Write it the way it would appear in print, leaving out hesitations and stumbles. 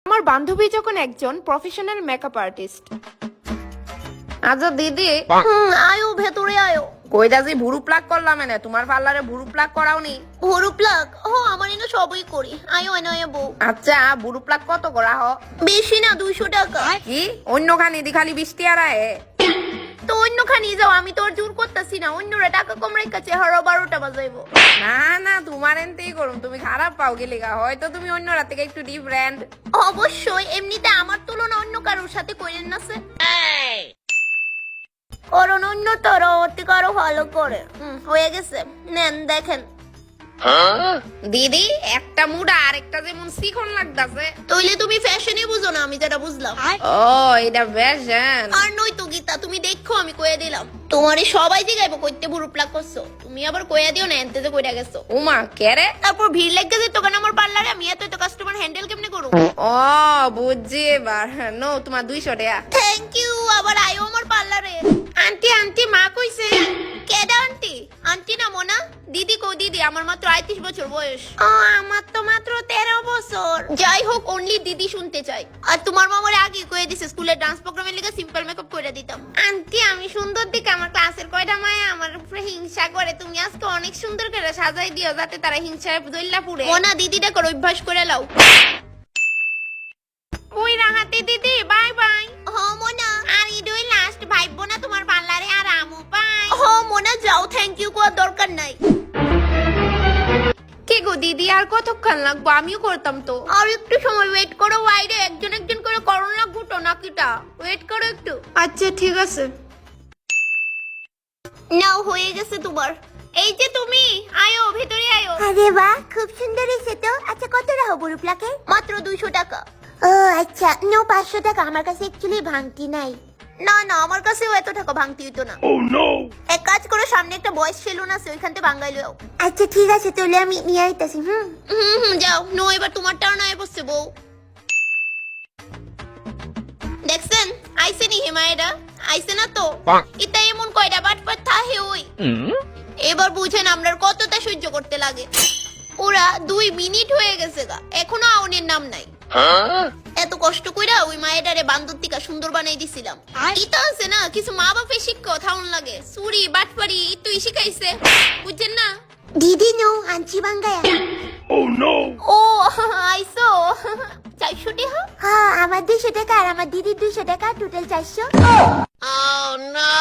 আমার বান্ধবী যখন একজন প্রফেশনাল মেকআপ আর্টিস্ট। আচ্ছা দিদি, আয়ো ভেতরে আয়ো। কইরা যে ভুরু প্লাক করলাম না, তোমার পার্লারে ভুরু প্লাক করাওনি? ভরু প্লাক ও আমার এনে সবই করি। আয়ো এনে আয়ো বউ। আচ্ছা ভুরু প্লাক কত করা হ? বেশি না 200 টাকা। কি অন্য খানি দি খালি 20 টাকা রে? তো অন্যখানে যাও, আমি তোর জোর করতেছি না। অন্যরা টাকা কম রেখেছে, হারো 12টা বাজাইবো। না না, তোমার এনতেই করুম। তুমি খারাপ পাও গেলে গা, হয়তো তুমি অন্য রাত থেকে একটু ডিফারেন্ট। অবশ্যই, এমনিতে আমার তুলনা অন্য কারোর সাথে কইরেন না সে। কারণ অন্য তোর অতি কারো ভালো করে। হয়ে গেছে, নেন দেখেন। দিদি একটা মুডা আর একটা যেমন শিখন লাগতাছে। তইলে তুমি ফ্যাশনে বুঝো না, আমি যেটা বুঝলাম। ও এটা ফ্যাশন। আর নই তো গীতা, তুমি দেখো আমি কইয়া দিলাম। তোমারে সবাই জিগাইবো কইতে বুড়ো প্লাক করছো, তুমি আবার কইয়া দিও না এনতে যে কইরা গেছো। উমা কেরে? তারপর ভিড় লেগে যেত কেন আমার পার্লারে, আমি এত কাস্টমার হ্যান্ডেল কেমনে করব? ও বুঝছি এবার। নো তোমার 200 টাকা। Thank you. আবার আয়ো আমার পার্লারে। আন্টি আন্টি মা কইছে। কেডা আন্টি? আন্টি না মোনা। দিদি কো দিদি, আমার মাত্র 38 বছর বয়স। ও আমার তো মাত্র 13 বছর। যাই হোক, অনলি দিদি শুনতে চাই। আর তোমার মামারে আগে কয়ে দিছে স্কুলের ডান্স প্রোগ্রামের লিগে সিম্পল মেকআপ কইরা দিতাম। আন্টি আমি সুন্দর দিকে আমার ক্লাসের কয়টা মায়া আমার উপরে হিংসা করে। তুমি আজকে অনেক সুন্দর করে সাজাই দিও যাতে তারা হিংসায় দইল্লা পুড়ে। মোনা দিদিটা করে অভ্যাস করে লাও। ওই রাহাতে দিদি বাই বাই। হ মোনা। আর ইডুই লাস্ট ভাইবো না তোমার পার্লারে আর আমু পাই। হ মোনা যাও, থ্যাংক ইউ কোয়ার দরকার নাই। কে গো দিদি আর কতক্ষণ লাগবো? আমিও করতাম তো। আর একটু সময় ওয়েট করো, বাইরে একজন একজন করে করোনা ঘুটো নাকিটা। ওয়েট করো একটু। আচ্ছা ঠিক আছে। নাও হয়ে গেছে তোমার। এই যে তুমি, আয়ো ভিতরে আয়ো। আরে বাহ, খুব সুন্দর হয়েছে তো। আচ্ছা কত রাখো বুড়ো প্লাকে? মাত্র 200 টাকা। ও আচ্ছা, নো 500 টাকা। আমার কাছে অ্যাকচুয়ালি ভাঙতি নাই। না না, আমার কাছেও এত টাকা ভাঙতে হইতো না। এক কাজ করো, সামনে একটা বয়েজ সেলুন আছে, ওইখান থেকে ভাঙাই লও। আচ্ছা ঠিক আছে, তাহলে আমি নিয়ে আইতাছি। যাও। নো এবার তোমার টার্ন আয় বসছে বউ। দেখছেন আইসে নি হিমায়রা? আইসে না তো? এটা এমন কয়টা বাটপার থাহে ওই। এবার বুঝেন আমরা কতটা সহ্য করতে লাগে। ওরা 2 মিনিট হয়ে গেছে গা, এখনো আউনের নাম নাই। এত কষ্ট কইরা ওই মায়েরারে বান্দর টিকা সুন্দর বানাই দিছিলাম। ইতা আছে না, কিছু মা বাপের শিক্ষা থাউন লাগে। চুরি বাটপারি ইতুই শিখাইছে, বুঝছেন না? দিদি নো আনছি বাঙ্গায়া। ও আইসো 400 টাকা। হ্যাঁ, আমার 200 টাকা আর আমার দিদির 200 টাকা, টোটাল 400। Oh no!